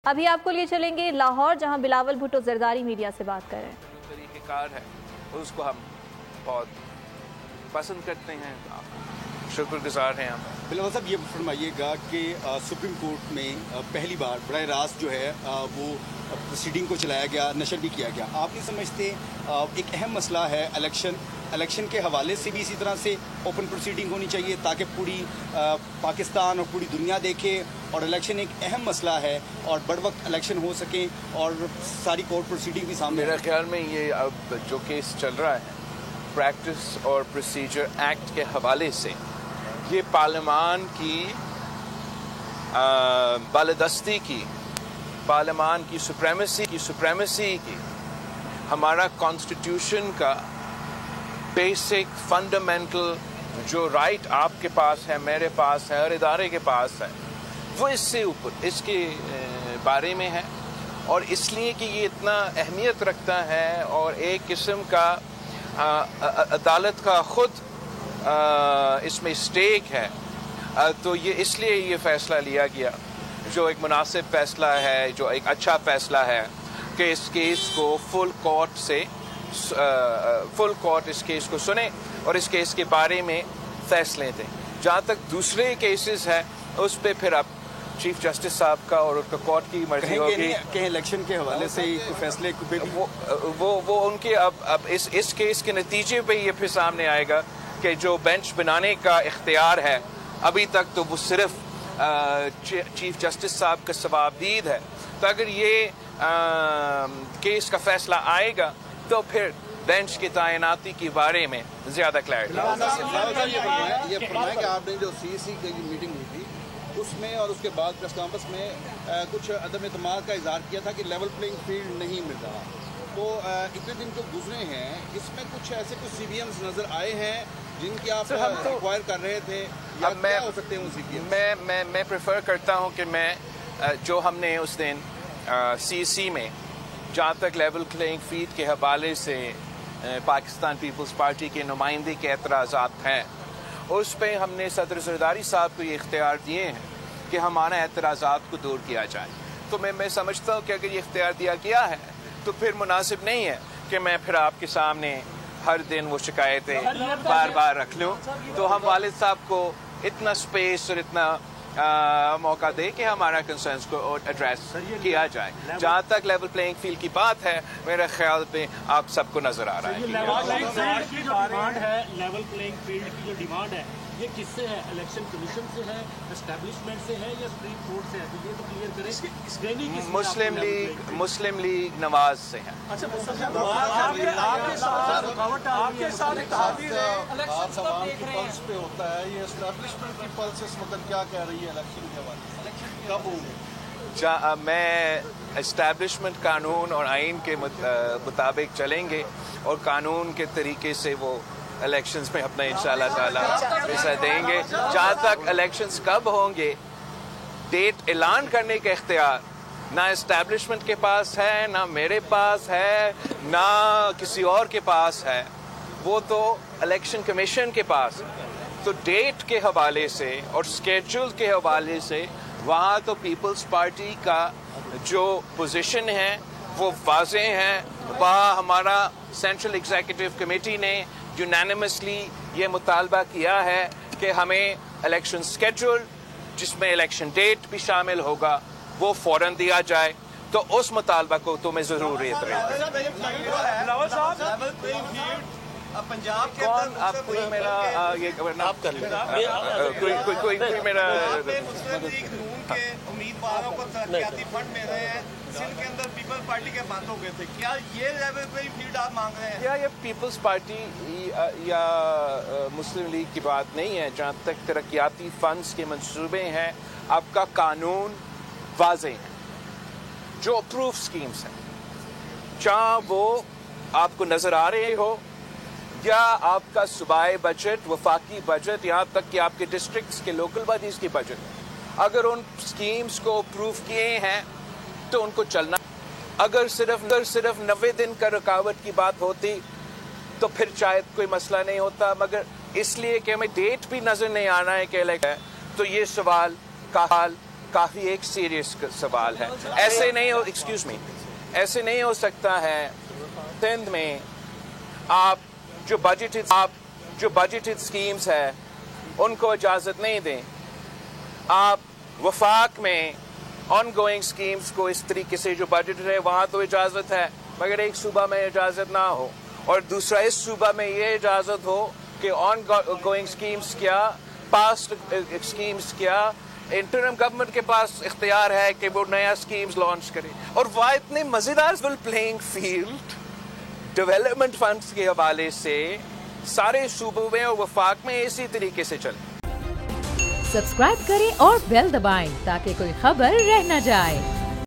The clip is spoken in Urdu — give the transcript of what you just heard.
ابھی آپ کو لیے چلیں گے لاہور، جہاں بلاول بھٹو زرداری میڈیا سے بات کر رہے ہیں۔ طریقہ کار ہے اس کو ہم بہت پسند کرتے ہیں، شکر گزار ہیں ہم۔ بلاول صاحب یہ فرمائیے گا کہ سپریم کورٹ میں پہلی بار براہ راست جو ہے وہ پروسیڈنگ کو چلایا گیا، نشر بھی کیا گیا۔ آپ نہیں سمجھتے ایک اہم مسئلہ ہے الیکشن کے حوالے سے بھی اسی طرح سے اوپن پروسیڈنگ ہونی چاہیے تاکہ پوری پاکستان اور پوری دنیا دیکھے، اور الیکشن ایک اہم مسئلہ ہے اور بڑھ وقت الیکشن ہو سکیں اور ساری کورٹ پروسیڈنگ بھی سامنے؟ میرا خیال میں یہ اب جو کیس چل رہا ہے پریکٹس اور پروسیجر ایکٹ کے حوالے سے، یہ پارلیمان کی بالادستی کی، پارلیمان کی سپریمیسی کی، ہمارا کانسٹیٹیوشن کا بیسک فنڈامنٹل جو رائٹ آپ کے پاس ہے، میرے پاس ہے، ہر ادارے کے پاس ہے، وہ اس سے اوپر اس کے بارے میں ہے، اور اس لیے کہ یہ اتنا اہمیت رکھتا ہے اور ایک قسم کا عدالت کا خود اس میں اسٹیک ہے، تو یہ اس لیے یہ فیصلہ لیا گیا جو ایک مناسب فیصلہ ہے، جو ایک اچھا فیصلہ ہے کہ اس کیس کو فل کورٹ اس کیس کو سنے اور اس کیس کے بارے میں فیصلے دیں۔ جہاں تک دوسرے کیسز ہیں اس پہ پھر اب چیف جسٹس صاحب کا اور اس کا کورٹ کی مرضی ہوگی کہ الیکشن کے حوالے سے فیصلے وہ ان کے اب اس کیس کے نتیجے پہ یہ پھر سامنے آئے گا کہ جو بینچ بنانے کا اختیار ہے ابھی تک تو وہ صرف چیف جسٹس صاحب کا ثوابدید ہے، تو اگر یہ کیس کا فیصلہ آئے گا تو پھر بینچ کی تعیناتی کے بارے میں زیادہ کلیئرٹی یہ فرمائیں کہ آپ نے جو سی سی کی میٹنگ ہوئی تھی اس میں اور اس کے بعد پریس کانفرنس میں کچھ عدم اعتماد کا اظہار کیا تھا کہ لیول پلینگ فیلڈ نہیں مل رہا، تو اتنے دن جو گزرے ہیں اس میں کچھ ایسے کچھ سی بی ایمز نظر آئے ہیں جن کی آپ ریکوائر کر رہے تھے، یا کیا ہو سکتے ہیں وہ سی بی ایم؟ میں پریفر کرتا ہوں کہ میں جو ہم نے اس دن سی سی میں جہاں تک لیول پلینگ فیلڈ کے حوالے سے پاکستان پیپلز پارٹی کے نمائندے کے اعتراضات ہیں، اس پہ ہم نے صدر زرداری صاحب کو یہ اختیار دیے ہیں کہ ہمارے اعتراضات کو دور کیا جائے، تو میں سمجھتا ہوں کہ اگر یہ اختیار دیا گیا ہے تو پھر مناسب نہیں ہے کہ میں پھر آپ کے سامنے ہر دن وہ شکایتیں بار بار رکھ لوں، تو ہم والد صاحب کو اتنا سپیس اور اتنا موقع دے کہ ہمارا کنسرنس کو ایڈریس کیا جائے۔ جہاں تک لیول پلینگ فیلڈ کی بات ہے میرے خیال پہ آپ سب کو نظر آ رہا ہے لیول پلینگ فیلڈ کی جو ڈیمانڈ ہے یہ کس سے ہے؟ الیکشن کمیشن سے ہے، اسٹیبلشمنٹ سے ہے، یا سپریم کورٹ سے ہے؟ تو یہ تو کلیئر کریں۔ مسلم لیگ نواز سے ہے۔ پلس پہ ہوتا ہے، یہ اسٹیبلشمنٹ کی پلس اس وقت کیا کہہ رہی ہے الیکشن کے حوالے سے؟ کب ہوں گے؟ میں اسٹیبلشمنٹ قانون اور آئین کے مطابق چلیں گے اور قانون کے طریقے سے وہ الیکشنز میں اپنا انشاءاللہ تعالیٰ حصہ دیں گے۔ جہاں تک الیکشنز کب ہوں گے، ڈیٹ اعلان کرنے کا اختیار نہ اسٹیبلشمنٹ کے پاس ہے، نہ میرے پاس ہے، نہ کسی اور کے پاس ہے، وہ تو الیکشن کمیشن کے پاس ہے۔ تو ڈیٹ کے حوالے سے اور اسکیڈول کے حوالے سے وہاں تو پیپلز پارٹی کا جو پوزیشن ہے وہ واضح ہے، وہاں ہمارا سینٹرل ایگزیکٹو کمیٹی نے یونینیمسلی یہ مطالبہ کیا ہے کہ ہمیں الیکشن اسکیڈول جس میں الیکشن ڈیٹ بھی شامل ہوگا وہ فوراً دیا جائے، تو اس مطالبہ کو تو میں ضرور ریت رہے پنجاب کے کون آپ کوئی میرا یہ آپ کر لیں کوئی میرا مسلم لیگ نون کے امیدواروں کو ترقیاتی فنڈ مل رہے ہیں، سندھ کے اندر پیپلز پارٹی کے بند ہو گئے تھے، کیا یہ لیول پلینگ فیلڈ آپ مانگ رہے ہیں؟ کیا یہ پیپلز پارٹی یا مسلم لیگ کی بات نہیں ہے؟ جہاں تک ترقیاتی فنڈز کے منصوبے ہیں، آپ کا قانون واضح ہے، جو اپروف سکیمز ہیں، چاہے وہ آپ کو نظر آ رہے ہو یا آپ کا صوبائی بجٹ، وفاقی بجٹ، یہاں تک کہ آپ کے ڈسٹرکٹس کے لوکل باڈیز کی بجٹ، اگر ان سکیمز کو اپروو کیے ہیں تو ان کو چلنا۔ اگر صرف 90 دن کا رکاوٹ کی بات ہوتی تو پھر شاید کوئی مسئلہ نہیں ہوتا، مگر اس لیے کہ ہمیں ڈیٹ بھی نظر نہیں آنا ہے کہ تو یہ سوال کا حال کافی ایک سیریس سوال ہے. ایسے نہیں ہو ایکسکیوز می ایسے نہیں ہو سکتا ہے سندھ میں آپ جو بجٹڈ اسکیمز ہے ان کو اجازت نہیں دیں. آپ وفاق میں آن گوئنگ اسکیمز کو اس طریقے سے جو بجٹ ہے وہاں تو اجازت ہے مگر ایک صوبہ میں اجازت نہ ہو اور دوسرا اس صوبہ میں یہ اجازت ہو کہ آن گوئنگ اسکیمز کیا پاسٹ اسکیمز کیا انٹرم گورنمنٹ کے پاس اختیار ہے کہ وہ نیا اسکیمز لانچ کرے. اور وہ اتنے مزیدار پلینگ فیلڈ ڈیولپمنٹ فنڈز کے حوالے سے سارے صوبوں میں اور وفاق میں اسی طریقے سے چلے. سبسکرائب کریں اور بیل دبائیں تاکہ کوئی خبر رہ نہ جائے.